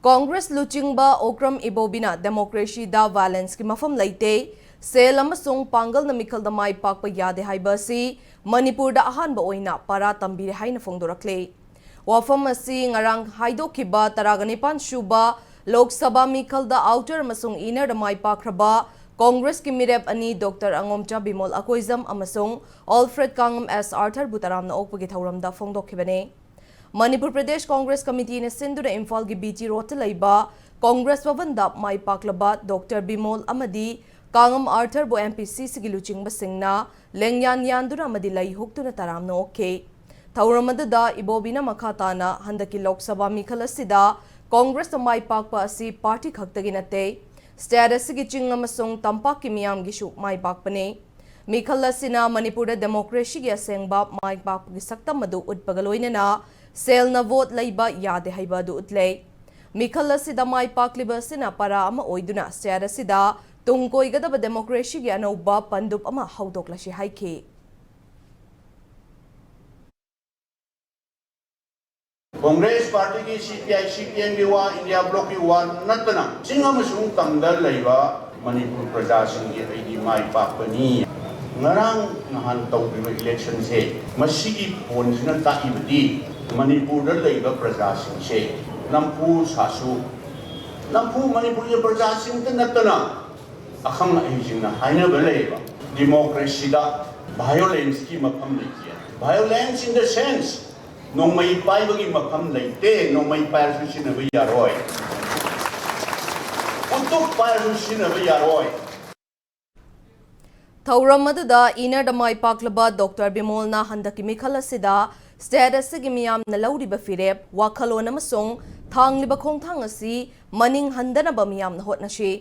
Congress luchingba okram Ibobina democracy da violence ki mafam laite sel amasung pangal na mikal da mai pakpa yade haiba si Manipur da ahanba oina para tambire haina fongdorakle wafam asi ngarang haidokiba taraganipan shuba Lok Sabha mikal da outer amasung inner da mai pakraba Congress ki mirep ani Dr. Angomcha Bimol Akoizam amasung Alfred Kangam S. Arthur Butaram na okpagi thauram da fongdokibane Manipur Pradesh Congress Committee ne Sindura Imphal gi BT Road laiba Congress Bhavan da mai paklaba Dr. Bimol amadi Kangam Arthur bo MPC sigi luchingba singna lengyan yandura amadi lai huktuna taramna okay Thauramada da Ibobina makhatana handaki Lok Sabha mikal asida Congress da mai pakpa asi party khaktagi nate status sigi ching amasung tampak ki miyam gi shu mai pakpane mikal asina Manipur da democracy gi asengba mai pak gi saktam madu utpagaloina na sel na vote laiba yade haiba du utlei mikal asida mai pakliba sina para ama oiduna sera sida tungkoi gadaba democracy gi anauba pandup ama haudokla shi haike Congress Party ki CPI CPM ki wa India Bloc ki wa natana singam sung tangdal laiba Manipur praja sing gi ai mai pakpani ngarang nahan tawbiba election se masigi ponsina ta ibdi Manipur da laiba praja sing se nampu sasu nampu Manipur ya praja sing ta natana akhang ai jingna haina ba laiba democracy da violence ki mafam lekia violence in the sense no mai pai bagi mafam leite no mai pai su sina ba yaroi untuk pai su sina ba yaroi Thauramada ina da mai paklaba Dr. Bimol na handaki mikal asida status sigi miyam na lauriba firep wakhalon amasung thangliba khongthang asi maning handana ba miyam na hotna shi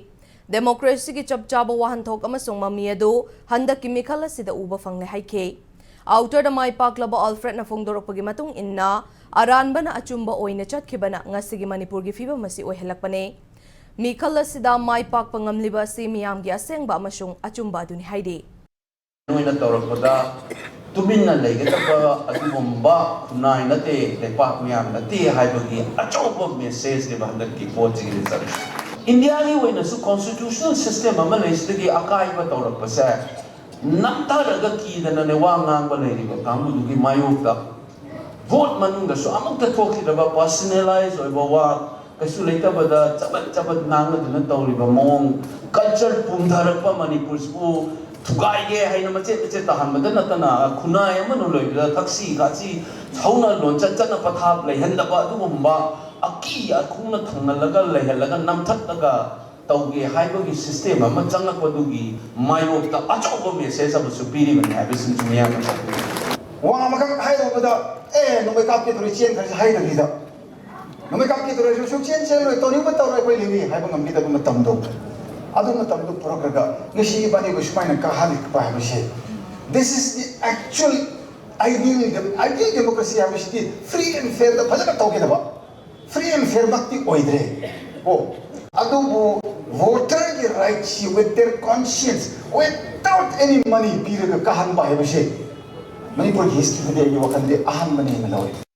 democracy gi chapchaba wahanthok amasung mami adu handaki mikal asida uba fangle haike outer da mai paklaba Alfred na fongdorokpagi matung inna aranba na achumba oina chatkibana ngasigi Manipur gi fiba masi ohelakpane mikal asida mai pakpa ngamliba si miyam gi asengba amasung achumba duni haide noina tawrakpada tuminna leigataba adugumba kunai nate lepak miyam nate haibagi achoba message de handaki vote gi result India ni oina su constitutional system ama leisdagi akai ba tawrakpasa nattaraga kidana ne wa ngangba leiriba kamudugi mayokta vote manunga su amakta thokidaba personalize oiba wa kasu leitabada chabat nangna duna tawriba mong culture pumdharakpa Manipur su Tugai hai na macet tahan natana kunai amanu loibda taksi kachi thauna loncha chana pathap lei hendaba dugumba aki akungna thangnalaga leihalaga namthatlaga tauge haibagi system ama changakpa dugi mayokta achoba message abu supiri ban habis jumia wa amakak haidobada nomai kapke tori chen khari haidagida nomai kapke tori su chen loi toni ba tawrai koi lewi haibang ambi da matamdo aduna tamdu prograga ngishi bani go shpaina ka halik pa habishe this is the actual ideal democracy habishe free and fair da phalaga tawke da ba free and fair bakti oidre oh adu voter the rights with their conscience without any money piraga ka han ba habishe Manipur history de yo wakande ahan mane na lawi